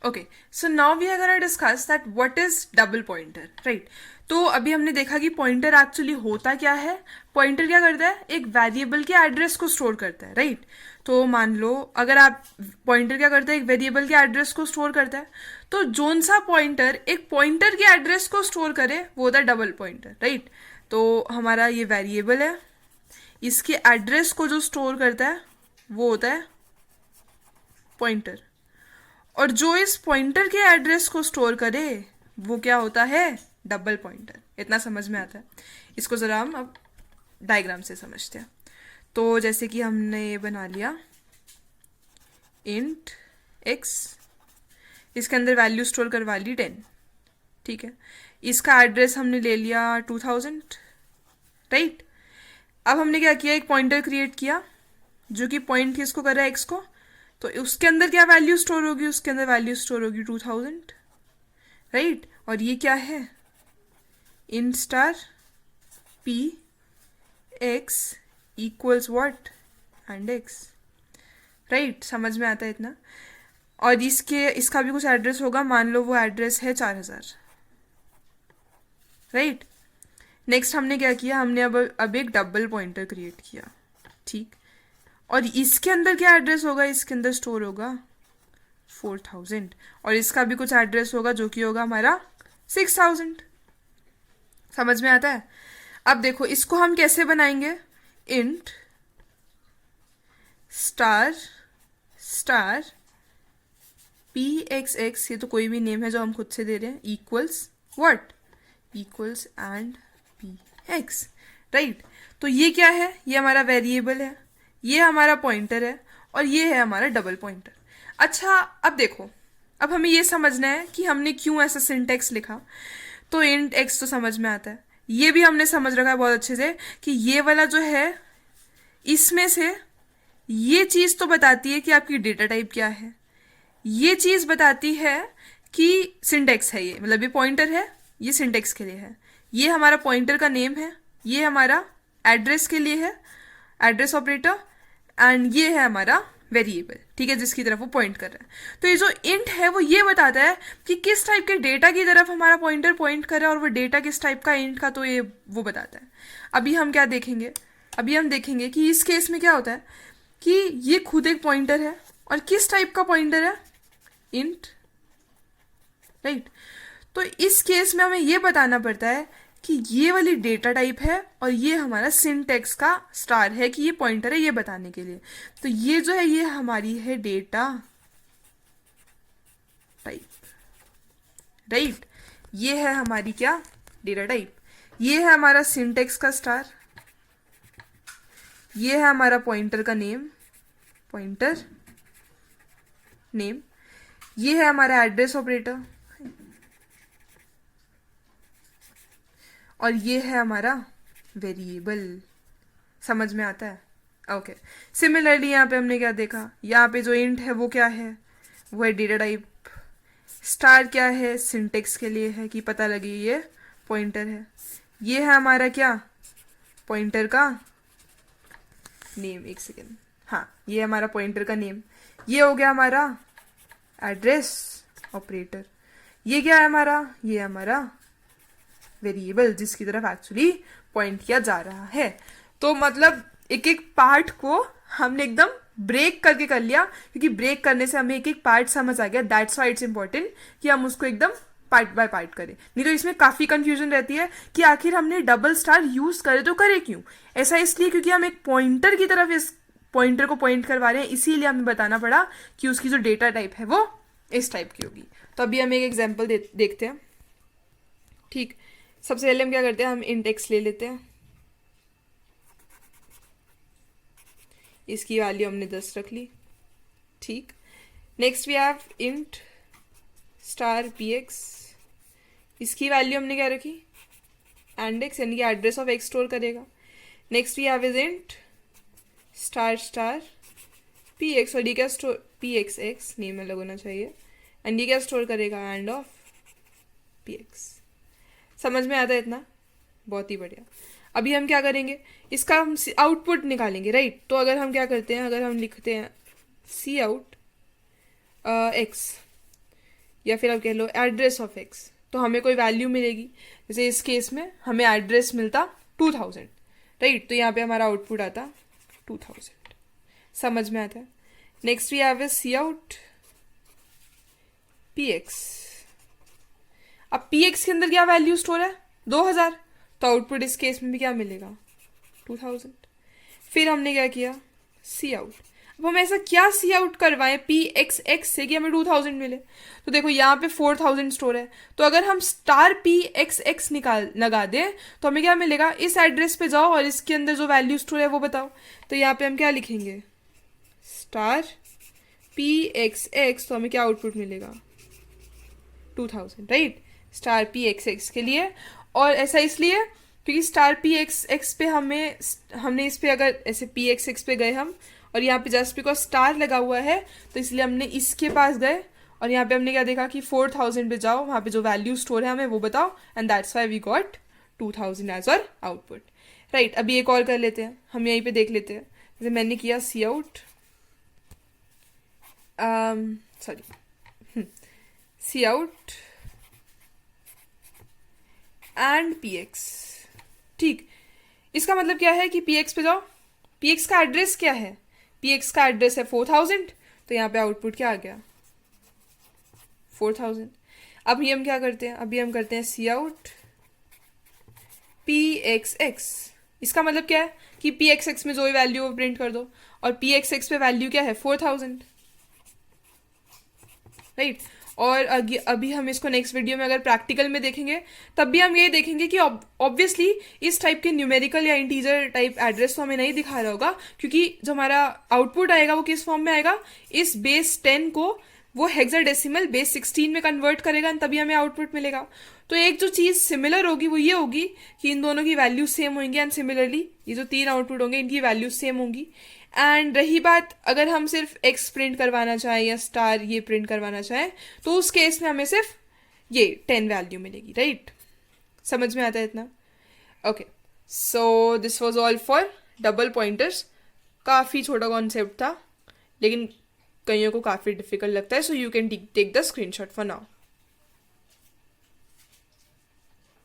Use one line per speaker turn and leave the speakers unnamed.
Okay, so now we are gonna discuss that what is double pointer, right. तो अभी हमने देखा कि पॉइंटर एक्चुअली होता क्या है। पॉइंटर क्या करता है, एक वेरिएबल के एड्रेस को स्टोर करता है, राइट। तो मान लो अगर आप पॉइंटर क्या करता है, एक वेरिएबल के एड्रेस को स्टोर करता है। तो जोन सा पॉइंटर एक पॉइंटर के एड्रेस को स्टोर करे वो होता है डबल पॉइंटर, राइट। तो हमारा ये वेरिएबल है, इसके एड्रेस को जो स्टोर करता है वो होता है पॉइंटर, और जो इस पॉइंटर के एड्रेस को स्टोर करे वो क्या होता है, डबल पॉइंटर। इतना समझ में आता है। इसको ज़रा हम अब डायग्राम से समझते हैं। तो जैसे कि हमने ये बना लिया इंट एक्स, इसके अंदर वैल्यू स्टोर करवा ली 10, ठीक है। इसका एड्रेस हमने ले लिया 2000, राइट। अब हमने क्या किया, एक पॉइंटर क्रिएट किया जो कि पॉइंट किसको कर रहा है, एक्स को। तो उसके अंदर क्या वैल्यू स्टोर होगी, उसके अंदर वैल्यू स्टोर होगी 2000, राइट। और ये क्या है, int star p x equals what, and x, right. समझ में आता है इतना। और इसका भी कुछ एड्रेस होगा, मान लो वो एड्रेस है 4000, राइट। नेक्स्ट हमने क्या किया, हमने अब एक डबल पॉइंटर क्रिएट किया, ठीक। और इसके अंदर क्या एड्रेस होगा, इसके अंदर स्टोर होगा 4000, और इसका भी कुछ एड्रेस होगा जो कि होगा हमारा 6000। समझ में आता है। अब देखो इसको हम कैसे बनाएंगे, int star star p x x, ये तो कोई भी नेम है जो हम खुद से दे रहे हैं, equals what, equals and p x, right. तो ये क्या है, ये हमारा वेरिएबल है, ये हमारा पॉइंटर है, और ये है हमारा डबल पॉइंटर। अच्छा अब देखो, अब हमें ये समझना है कि हमने क्यों ऐसा सिंटेक्स लिखा। तो इंट एक्स तो समझ में आता है, ये भी हमने समझ रखा है बहुत अच्छे से कि ये वाला जो है इसमें से ये चीज़ तो बताती है कि आपकी डेटा टाइप क्या है, ये चीज़ बताती है कि सिंटेक्स है ये, मतलब ये पॉइंटर है, ये सिंटेक्स के लिए है, ये हमारा पॉइंटर का नेम है, ये हमारा एड्रेस के लिए है, एड्रेस ऑपरेटर, एंड ये है हमारा वेरिएबल, ठीक है, जिसकी तरफ वो पॉइंट कर रहा है। तो ये जो इंट है वो ये बताता है कि किस टाइप के डेटा की तरफ हमारा पॉइंटर पॉइंट कर रहा है, और वो डेटा किस टाइप का इंट का, तो ये वो बताता है। अभी हम क्या देखेंगे, अभी हम देखेंगे कि इस केस में क्या होता है कि ये खुद एक पॉइंटर है, और किस टाइप का पॉइंटर है, इंट, राइट। तो इस केस में हमें ये बताना पड़ता है कि ये वाली डेटा टाइप है, और ये हमारा सिंटेक्स का स्टार है कि ये पॉइंटर है, ये बताने के लिए। तो ये जो है ये हमारी है डेटा टाइप, राइट। ये है हमारी क्या, डेटा टाइप। ये है हमारा सिंटेक्स का स्टार, ये है हमारा पॉइंटर का नेम, पॉइंटर नेम, ये है हमारा एड्रेस ऑपरेटर, और ये है हमारा वेरिएबल। समझ में आता है, ओके। सिमिलरली यहाँ पे हमने क्या देखा, यहाँ पे जो इंट है वो क्या है, वो है डेटा टाइप। स्टार क्या है, सिंटेक्स के लिए है कि पता लगे ये पॉइंटर है। ये है हमारा क्या, पॉइंटर का नेम, एक सेकेंड, हाँ ये हमारा पॉइंटर का नेम। ये हो गया हमारा एड्रेस ऑपरेटर। ये क्या है हमारा, ये हमारा वेरिएबल जिसकी तरफ एक्चुअली पॉइंट किया जा रहा है। तो मतलब एक एक पार्ट को हमने एकदम ब्रेक करके कर लिया, क्योंकि ब्रेक करने से हमें एक एक पार्ट समझ आ गया। दैट्स व्हाई इट्स इंपॉर्टेंट कि हम उसको एकदम पार्ट बाय पार्ट करें, नहीं तो इसमें काफ़ी कंफ्यूजन रहती है कि आखिर हमने डबल स्टार यूज़ करे तो करे क्यों। ऐसा इसलिए क्योंकि हम एक पॉइंटर की तरफ इस पॉइंटर को पॉइंट करवा रहे हैं, इसीलिए हमें बताना पड़ा कि उसकी जो डेटा टाइप है वो इस टाइप की होगी। तो अभी हम एक एग्जाम्पल देखते हैं, ठीक। सबसे पहले हम क्या करते हैं, हम इंट एक्स ले लेते हैं, इसकी वैल्यू हमने 10 रख ली, ठीक। Next we have int star p x, इसकी वैल्यू हमने क्या रखी, एंड एक्स, यानी कि एड्रेस ऑफ एक्स स्टोर करेगा। Next we have is int star star p x, और ये क्या store, p x x name अलग होना चाहिए, एंड ये क्या स्टोर करेगा, एंड ऑफ पी एक्स। समझ में आता है इतना, बहुत ही बढ़िया। अभी हम क्या करेंगे, इसका हम आउटपुट निकालेंगे, राइट। तो अगर हम क्या करते हैं, अगर हम लिखते हैं सी आउट एक्स, या फिर आप कह लो एड्रेस ऑफ एक्स, तो हमें कोई वैल्यू मिलेगी। जैसे इस केस में हमें एड्रेस मिलता 2000, राइट, तो यहाँ पे हमारा आउटपुट आता 2000। समझ में आता है। Next we have cout p x. अब पी एक्स के अंदर क्या वैल्यू स्टोर है 2000, तो आउटपुट इस केस में भी क्या मिलेगा 2000। फिर हमने क्या किया सी आउट। अब हम ऐसा क्या सी आउट करवाएं पी एक्स एक्स से कि हमें 2000 मिले। तो देखो यहाँ पे 4000 स्टोर है, तो अगर हम स्टार पी एक्स एक्स निकाल लगा दें तो हमें क्या मिलेगा, इस एड्रेस पे जाओ और इसके अंदर जो वैल्यू स्टोर है वो बताओ। तो यहाँ पे हम क्या लिखेंगे स्टार पी एक्स एक्स, तो हमें क्या आउटपुट मिलेगा 2000, right, star p x x के लिए। और ऐसा इसलिए क्योंकि स्टार पी एक्स एक्स पे हमने इस पे अगर ऐसे पी एक्स एक्स पे गए हम और यहाँ पे जस्ट बिकॉज स्टार लगा हुआ है तो इसलिए हमने इसके पास गए और यहाँ पे हमने क्या देखा कि 4000 पे जाओ, वहाँ पे जो वैल्यू स्टोर है हमें वो बताओ, and that's why we got 2000 as our output, right. अभी एक और कर लेते हैं, हम यहीं पे देख लेते हैं। जैसे मैंने किया cout cout and p x, ठीक। इसका मतलब क्या है कि पी एक्स पे जाओ, पी एक्स का एड्रेस क्या है, पी एक्स का एड्रेस है 4000, तो यहाँ पे आउटपुट क्या आ गया 4000। अभी हम क्या करते हैं, अभी हम करते हैं सी आउट पी एक्स एक्स। इसका मतलब क्या है कि पी एक्स एक्स में जो भी वैल्यू वो प्रिंट कर दो, और पी एक्स एक्स पे वैल्यू क्या है 4000, राइट। और अभी हम इसको नेक्स्ट वीडियो में अगर प्रैक्टिकल में देखेंगे तब भी हम ये देखेंगे कि ऑब्वियसली इस टाइप के न्यूमेरिकल या इंटीजर टाइप एड्रेस तो हमें नहीं दिखा रहा होगा, क्योंकि जो हमारा आउटपुट आएगा वो किस फॉर्म में आएगा, इस बेस 10 को वो हेक्साडेसिमल बेस 16 में कन्वर्ट करेगा, तभी हमें आउटपुट मिलेगा। तो एक जो चीज़ सिमिलर होगी वो ये होगी कि इन दोनों की वैल्यू सेम होंगी, एंड सिमिलरली ये जो 3 आउटपुट होंगे इनकी वैल्यू सेम होंगी। एंड रही बात अगर हम सिर्फ एक्स प्रिंट करवाना चाहें या स्टार ये प्रिंट करवाना चाहें तो उस केस में हमें सिर्फ ये 10 वैल्यू मिलेगी, राइट। समझ में आता है इतना? Okay, so this was all for double pointers. काफ़ी छोटा कॉन्सेप्ट था लेकिन कईयों को काफ़ी डिफिकल्ट लगता है, so you can take the screenshot for now.